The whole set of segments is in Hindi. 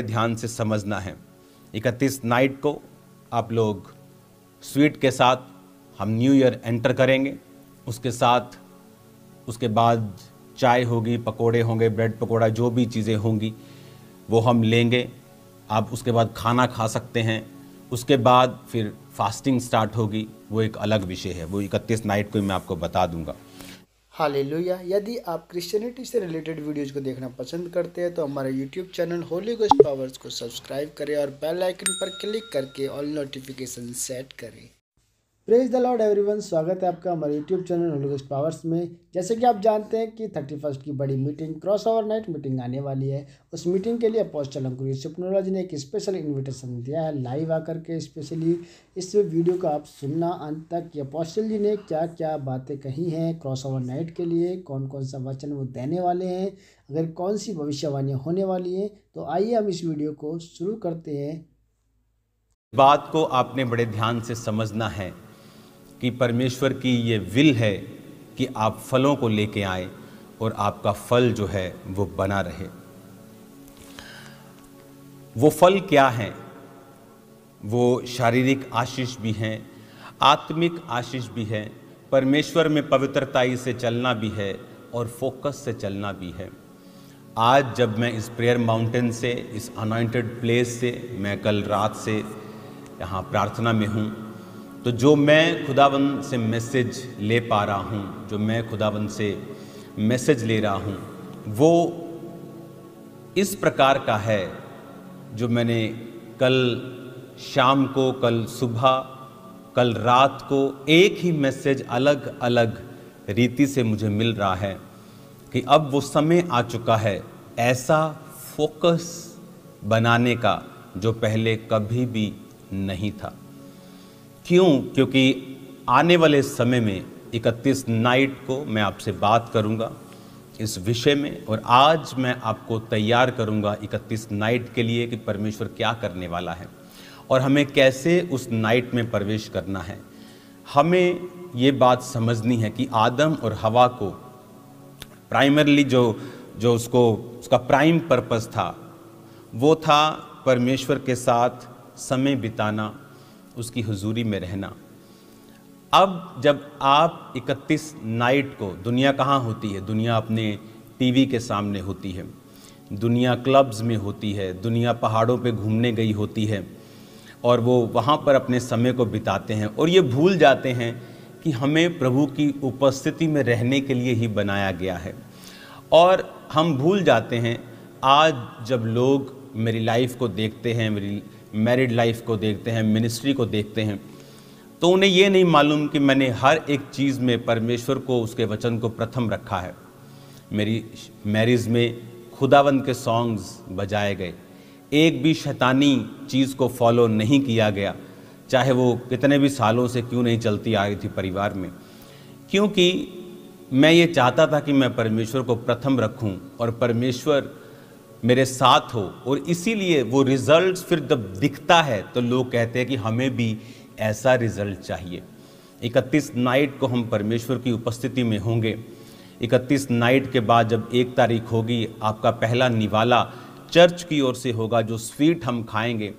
ध्यान से समझना है। 31 नाइट को आप लोग स्वीट के साथ हम न्यू ईयर एंटर करेंगे। उसके बाद चाय होगी, पकोड़े होंगे, ब्रेड पकोड़ा, जो भी चीज़ें होंगी वो हम लेंगे। आप उसके बाद खाना खा सकते हैं। उसके बाद फिर फास्टिंग स्टार्ट होगी, वो एक अलग विषय है, वो 31 नाइट को मैं आपको बता दूंगा। हालेलुया। यदि आप क्रिश्चियनिटी से रिलेटेड वीडियोज़ को देखना पसंद करते हैं तो हमारे YouTube channel Holi ghost powers को सब्सक्राइब करें और बेल आइकन पर क्लिक करके ऑल नोटिफिकेशन सेट करें। प्रेज द लॉर्ड एवरीवन, स्वागत है आपका हमारे YouTube channel Holi ghost powers में। जैसे कि आप जानते हैं कि 31 की बड़ी meeting, cross over night meeting आने वाली है। उस मीटिंग के लिए अपोस्टल अंकुर यूसुफ ने एक स्पेशल इन्विटेशन दिया है, लाइव आकर के स्पेशली इस वीडियो को आप सुनना अंत तक कि अपोस्टल जी ने क्या क्या बातें कही हैं क्रॉस ओवर नाइट के लिए, कौन कौन सा वचन वो देने वाले हैं, अगर कौन सी भविष्यवाणियाँ होने वाली हैं। तो आइए हम इस वीडियो को शुरू करते हैं। बात को आपने बड़े ध्यान से समझना है कि परमेश्वर की ये विल है कि आप फलों को लेके आए और आपका फल जो है वो बना रहे। वो फल क्या हैं? वो शारीरिक आशीष भी हैं, आत्मिक आशीष भी है, परमेश्वर में पवित्रताई से चलना भी है और फोकस से चलना भी है। आज जब मैं इस प्रेयर माउंटेन से, इस अनॉइंटेड प्लेस से, मैं कल रात से यहाँ प्रार्थना में हूँ, तो जो मैं खुदावंद से मैसेज ले पा रहा हूँ, जो मैं खुदावंद से मैसेज ले रहा हूँ, वो इस प्रकार का है जो मैंने कल शाम को, कल सुबह, कल रात को एक ही मैसेज अलग अलग रीति से मुझे मिल रहा है कि अब वो समय आ चुका है ऐसा फोकस बनाने का जो पहले कभी भी नहीं था। क्यों? क्योंकि आने वाले समय में 31 नाइट को मैं आपसे बात करूंगा इस विषय में, और आज मैं आपको तैयार करूंगा 31 नाइट के लिए कि परमेश्वर क्या करने वाला है और हमें कैसे उस नाइट में प्रवेश करना है। हमें ये बात समझनी है कि आदम और हवा को प्राइमरली जो उसका प्राइम पर्पस था वो था परमेश्वर के साथ समय बिताना, उसकी हुजूरी में रहना। अब जब आप 31 नाइट को, दुनिया कहाँ होती है? दुनिया अपने टीवी के सामने होती है, दुनिया क्लब्स में होती है, दुनिया पहाड़ों पे घूमने गई होती है और वो वहाँ पर अपने समय को बिताते हैं और ये भूल जाते हैं कि हमें प्रभु की उपस्थिति में रहने के लिए ही बनाया गया है। और हम भूल जाते हैं, आज जब लोग मेरी लाइफ को देखते हैं, मेरी मैरिड लाइफ को देखते हैं, मिनिस्ट्री को देखते हैं, तो उन्हें ये नहीं मालूम कि मैंने हर एक चीज़ में परमेश्वर को, उसके वचन को प्रथम रखा है। मेरी मैरिज में खुदावंद के सॉन्ग्स बजाए गए, एक भी शैतानी चीज़ को फॉलो नहीं किया गया, चाहे वो कितने भी सालों से क्यों नहीं चलती आ रही थी परिवार में, क्योंकि मैं ये चाहता था कि मैं परमेश्वर को प्रथम रखूं और परमेश्वर मेरे साथ हो। और इसीलिए वो रिजल्ट्स फिर जब दिखता है तो लोग कहते हैं कि हमें भी ऐसा रिजल्ट चाहिए। 31 नाइट को हम परमेश्वर की उपस्थिति में होंगे। 31 नाइट के बाद जब 1 तारीख होगी, आपका पहला निवाला चर्च की ओर से होगा, जो स्वीट हम खाएंगे।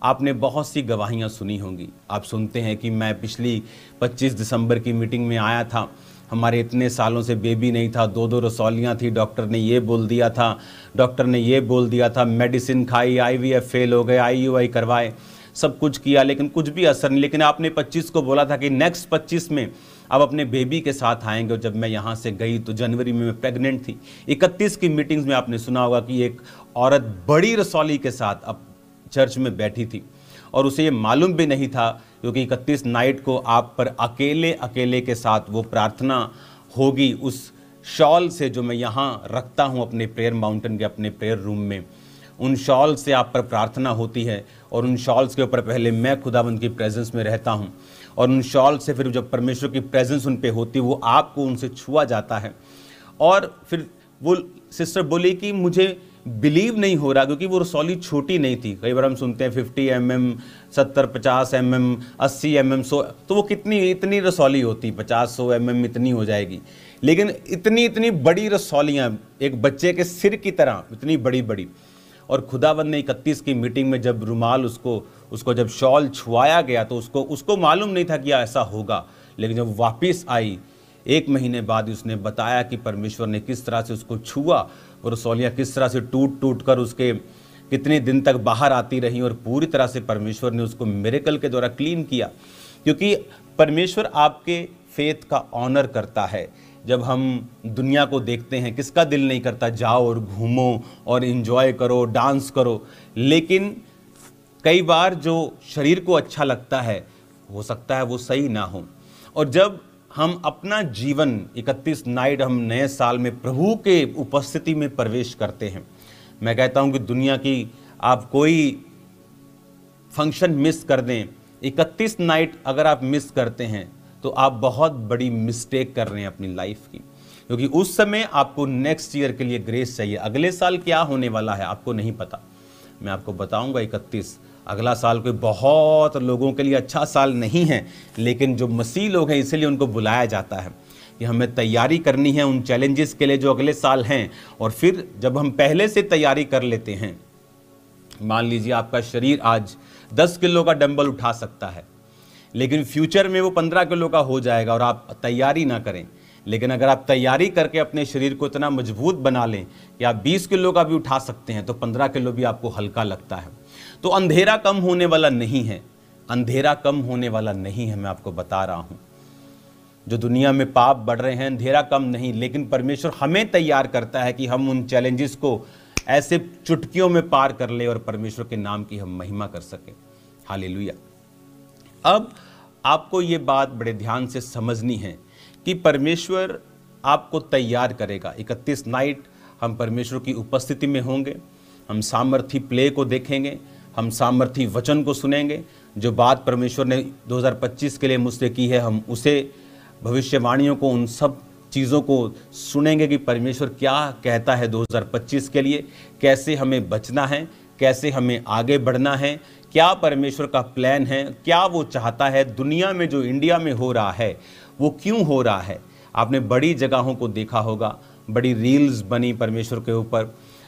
आपने बहुत सी गवाहियाँ सुनी होंगी। आप सुनते हैं कि मैं पिछली 25 दिसंबर की मीटिंग में आया था, हमारे इतने सालों से बेबी नहीं था, 2 रसौलियाँ थी, डॉक्टर ने ये बोल दिया था, डॉक्टर ने ये बोल दिया था, मेडिसिन खाई, IVF फेल हो गए, IUI करवाए, सब कुछ किया लेकिन कुछ भी असर नहीं। लेकिन आपने 25 को बोला था कि नेक्स्ट 25 में अब अपने बेबी के साथ आएंगे। और जब मैं यहाँ से गई तो जनवरी में मैं प्रेग्नेंट थी। 31 की मीटिंग्स में आपने सुना होगा कि एक औरत बड़ी रसौली के साथ अब चर्च में बैठी थी और उसे ये मालूम भी नहीं था, क्योंकि 31 नाइट को आप पर अकेले अकेले के साथ वो प्रार्थना होगी उस शॉल से जो मैं यहाँ रखता हूँ अपने प्रेयर माउंटेन के, अपने प्रेयर रूम में। उन शॉल से आप पर प्रार्थना होती है और उन शॉल्स के ऊपर पहले मैं खुदावंद की प्रेजेंस में रहता हूँ और उन शॉल से फिर जब परमेश्वर की प्रेजेंस उन पे होती है, वो आपको उनसे छुआ जाता है। और फिर वो सिस्टर बोली कि मुझे बिलीव नहीं हो रहा, क्योंकि वो रसौली छोटी नहीं थी। कई बार हम सुनते हैं 50 mm, 70, 50 mm, 80 mm, 100, तो वो इतनी रसौली होती, 50-100 mm इतनी हो जाएगी। लेकिन इतनी बड़ी रसौलियाँ एक बच्चे के सिर की तरह, इतनी बड़ी बड़ी, और खुदावंद ने 31 की मीटिंग में जब रुमाल उसको जब शॉल छुआया गया तो उसको मालूम नहीं था कि ऐसा होगा, लेकिन जब वापस आई 1 महीने बाद उसने बताया कि परमेश्वर ने किस तरह से उसको छुआ और रसौलियाँ किस तरह से टूट कर उसके कितने दिन तक बाहर आती रही और पूरी तरह से परमेश्वर ने उसको मिरेकल के द्वारा क्लीन किया। क्योंकि परमेश्वर आपके फेथ का ऑनर करता है। जब हम दुनिया को देखते हैं, किसका दिल नहीं करता जाओ और घूमो और एंजॉय करो, डांस करो, लेकिन कई बार जो शरीर को अच्छा लगता है हो सकता है वो सही ना हो। और जब हम अपना जीवन 31 नाइट हम नए साल में प्रभु के उपस्थिति में प्रवेश करते हैं, मैं कहता हूं कि दुनिया की आप कोई फंक्शन मिस कर दें, 31 नाइट अगर आप मिस करते हैं तो आप बहुत बड़ी मिस्टेक कर रहे हैं अपनी लाइफ की। क्योंकि उस समय आपको नेक्स्ट ईयर के लिए ग्रेस चाहिए। अगले साल क्या होने वाला है आपको नहीं पता। मैं आपको बताऊंगा 31 अगला साल कोई बहुत लोगों के लिए अच्छा साल नहीं है, लेकिन जो मसीह लोग हैं इसीलिए उनको बुलाया जाता है कि हमें तैयारी करनी है उन चैलेंजेस के लिए जो अगले साल हैं। और फिर जब हम पहले से तैयारी कर लेते हैं, मान लीजिए आपका शरीर आज 10 किलो का डंबल उठा सकता है, लेकिन फ्यूचर में वो 15 किलो का हो जाएगा और आप तैयारी ना करें। लेकिन अगर आप तैयारी करके अपने शरीर को इतना मजबूत बना लें कि आप 20 किलो का भी उठा सकते हैं तो 15 किलो भी आपको हल्का लगता है। तो अंधेरा कम होने वाला नहीं है, अंधेरा कम होने वाला नहीं है। मैं आपको बता रहा हूं, जो दुनिया में पाप बढ़ रहे हैं, अंधेरा कम नहीं, लेकिन परमेश्वर हमें तैयार करता है कि हम उन चैलेंजेस को ऐसे चुटकियों में पार कर ले और परमेश्वर के नाम की हम महिमा कर सकें। हालेलुया। अब आपको ये बात बड़े ध्यान से समझनी है कि परमेश्वर आपको तैयार करेगा। 31 नाइट हम परमेश्वर की उपस्थिति में होंगे, हम सामर्थी प्ले को देखेंगे, हम सामर्थी वचन को सुनेंगे। जो बात परमेश्वर ने 2025 के लिए मुझसे की है, हम उसे भविष्यवाणियों को, उन सब चीज़ों को सुनेंगे कि परमेश्वर क्या कहता है 2025 के लिए, कैसे हमें बचना है, कैसे हमें आगे बढ़ना है, क्या परमेश्वर का प्लान है, क्या वो चाहता है। दुनिया में जो इंडिया में हो रहा है वो क्यों हो रहा है। आपने बड़ी जगहों को देखा होगा, बड़ी रील्स बनी परमेश्वर के ऊपर,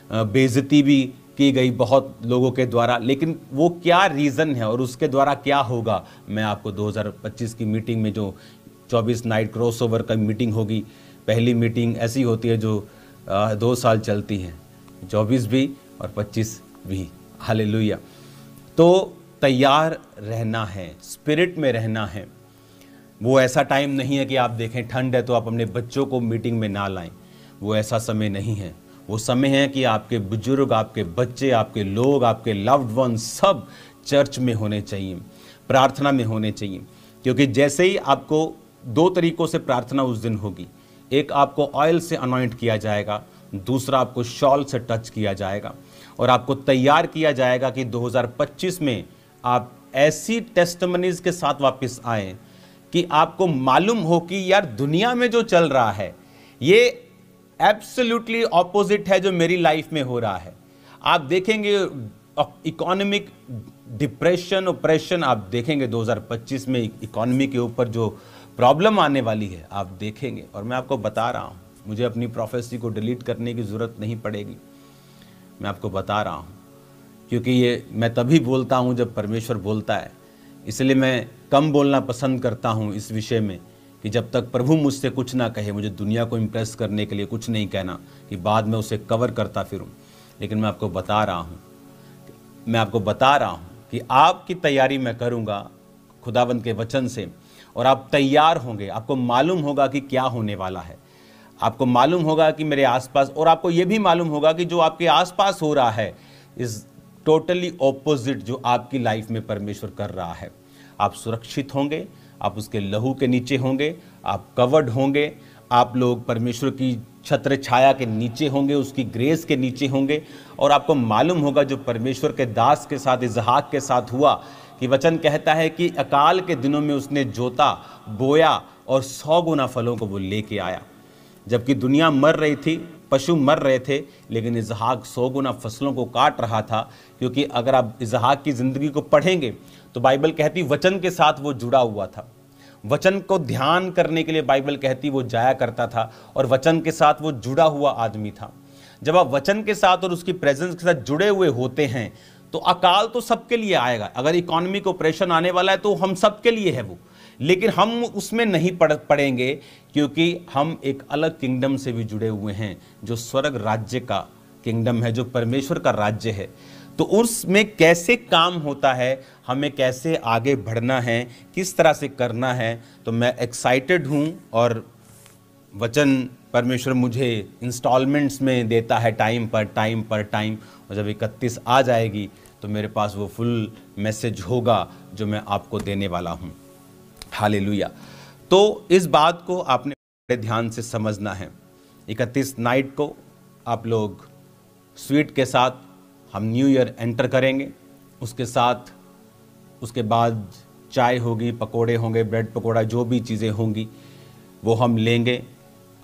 बेइज्जती भी की गई बहुत लोगों के द्वारा, लेकिन वो क्या रीज़न है और उसके द्वारा क्या होगा, मैं आपको 2025 की मीटिंग में जो 24 नाइट क्रॉसओवर का मीटिंग होगी, पहली मीटिंग ऐसी होती है जो 2 साल चलती है, 24 भी और 25 भी। हालेलुया। तो तैयार रहना है, स्पिरिट में रहना है। वो ऐसा टाइम नहीं है कि आप देखें ठंड है तो आप अपने बच्चों को मीटिंग में ना लाएं, वो ऐसा समय नहीं है। वो समय है कि आपके बुजुर्ग, आपके बच्चे, आपके लोग, आपके लव्ड वन सब चर्च में होने चाहिए, प्रार्थना में होने चाहिए। क्योंकि जैसे ही आपको 2 तरीकों से प्रार्थना उस दिन होगी, एक आपको ऑयल से अनॉइंट किया जाएगा, दूसरा आपको शॉल से टच किया जाएगा और आपको तैयार किया जाएगा कि 2025 में आप ऐसी टेस्टिमनीज के साथ वापस आएँ कि आपको मालूम हो कि यार दुनिया में जो चल रहा है ये एब्सोल्युटली ऑपोजिट है जो मेरी लाइफ में हो रहा है। आप देखेंगे इकोनॉमिक डिप्रेशन, ऑपरेशन आप देखेंगे 2025 में इकोनॉमी के ऊपर जो प्रॉब्लम आने वाली है आप देखेंगे। और मैं आपको बता रहा हूँ, मुझे अपनी प्रोफेसी को डिलीट करने की ज़रूरत नहीं पड़ेगी। मैं आपको बता रहा हूँ क्योंकि ये मैं तभी बोलता हूँ जब परमेश्वर बोलता है, इसलिए मैं कम बोलना पसंद करता हूँ इस विषय में कि जब तक प्रभु मुझसे कुछ ना कहे, मुझे दुनिया को इम्प्रेस करने के लिए कुछ नहीं कहना कि बाद में उसे कवर करता फिरूँ। लेकिन मैं आपको बता रहा हूँ कि आपकी तैयारी मैं करूँगा खुदावंद के वचन से और आप तैयार होंगे। आपको मालूम होगा कि क्या होने वाला है, आपको मालूम होगा कि मेरे आसपास, और आपको ये भी मालूम होगा कि जो आपके आसपास हो रहा है इस टोटली ऑपोजिट जो आपकी लाइफ में परमेश्वर कर रहा है। आप सुरक्षित होंगे, आप उसके लहू के नीचे होंगे, आप कवर्ड होंगे, आप लोग परमेश्वर की छत्र छाया के नीचे होंगे, उसकी ग्रेस के नीचे होंगे। और आपको मालूम होगा जो परमेश्वर के दास के साथ, इसहाक के साथ हुआ, कि वचन कहता है कि अकाल के दिनों में उसने जोता, बोया और 100 गुना फलों को वो लेके आया। जबकि दुनिया मर रही थी, पशु मर रहे थे, लेकिन इसहाक 100 गुना फसलों को काट रहा था। क्योंकि अगर आप इसहाक की ज़िंदगी को पढ़ेंगे तो बाइबल कहती वचन के साथ वो जुड़ा हुआ था। वचन को ध्यान करने के लिए बाइबल कहती वो जाया करता था और वचन के साथ वो जुड़ा हुआ आदमी था। जब आप वचन के साथ और उसकी प्रेजेंस के साथ जुड़े हुए होते हैं तो अकाल तो सबके लिए आएगा। अगर इकोनॉमिक ऑपरेशन आने वाला है तो हम सबके लिए है वो, लेकिन हम उसमें नहीं पड़ेंगे क्योंकि हम एक अलग किंगडम से भी जुड़े हुए हैं जो स्वर्ग राज्य का किंगडम है, जो परमेश्वर का राज्य है। तो उसमें कैसे काम होता है, हमें कैसे आगे बढ़ना है, किस तरह से करना है, तो मैं एक्साइटेड हूँ। और वचन परमेश्वर मुझे इंस्टॉलमेंट्स में देता है, टाइम पर टाइम। और जब 31 आ जाएगी तो मेरे पास वो फुल मैसेज होगा जो मैं आपको देने वाला हूँ। हालेलुया। तो इस बात को आपने बड़े ध्यान से समझना है। 31 नाइट को आप लोग स्वीट के साथ हम न्यू ईयर एंटर करेंगे। उसके बाद चाय होगी, पकोड़े होंगे, ब्रेड पकोड़ा, जो भी चीज़ें होंगी वो हम लेंगे।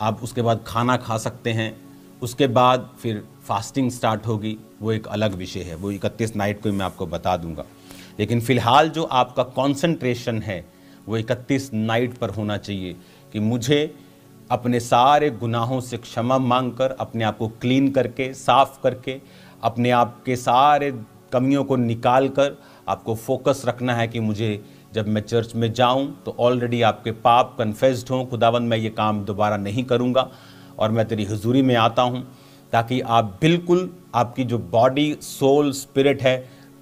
आप उसके बाद खाना खा सकते हैं। उसके बाद फिर फास्टिंग स्टार्ट होगी, वो एक अलग विषय है, वो 31 नाइट को मैं आपको बता दूंगा। लेकिन फ़िलहाल जो आपका कंसंट्रेशन है वो 31 नाइट पर होना चाहिए कि मुझे अपने सारे गुनाहों से क्षमा मांगकर, अपने आप को क्लीन करके, साफ करके, अपने आप के सारे कमियों को निकाल कर आपको फोकस रखना है कि मुझे जब मैं चर्च में जाऊं तो ऑलरेडी आपके पाप कन्फेस्ड हों। खुदावंद, मैं ये काम दोबारा नहीं करूंगा और मैं तेरी हुजूरी में आता हूं, ताकि आप बिल्कुल आपकी जो बॉडी, सोल, स्पिरिट है,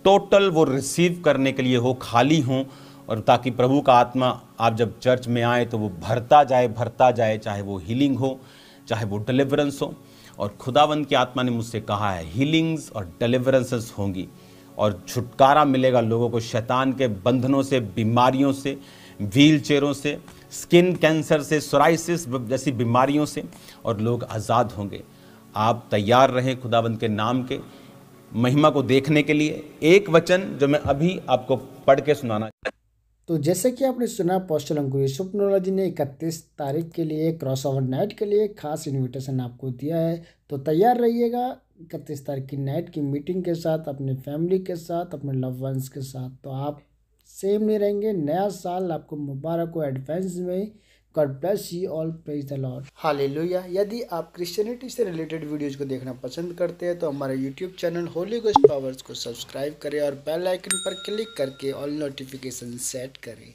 टोटल वो रिसीव करने के लिए हो, खाली हों। और ताकि प्रभु का आत्मा आप जब चर्च में आए तो वो भरता जाए, चाहे वो हीलिंग हो, चाहे वो डिलीवरेंस हो। और खुदावंद की आत्मा ने मुझसे कहा है हीलिंग्स और डिलीवरेंसेस होंगी और छुटकारा मिलेगा लोगों को शैतान के बंधनों से, बीमारियों से, व्हील चेयरों से, स्किन कैंसर से, सोराइसिस जैसी बीमारियों से, और लोग आज़ाद होंगे। आप तैयार रहें खुदावंद के नाम के महिमा को देखने के लिए। एक वचन जो मैं अभी आपको पढ़ के सुनाना। तो जैसे कि आपने सुना, अपोस्टल अंकुर यूसुफनोला ने 31 तारीख के लिए, क्रॉस ओवर नाइट के लिए खास इनविटेशन आपको दिया है। तो तैयार रहिएगा 31 तारीख की नाइट की मीटिंग के साथ, अपने फैमिली के साथ, अपने लव वंस के साथ। तो आप सेम नहीं रहेंगे। नया साल आपको मुबारक हो एडवांस में। God bless you all, praise the Lord, hallelujah. यदि आप क्रिश्चियनिटी से रिलेटेड वीडियोज को देखना पसंद करते हैं तो हमारे YouTube channel Holi ghost powers को सब्सक्राइब करें और बेल आइकन पर क्लिक करके ऑल नोटिफिकेशन सेट करें।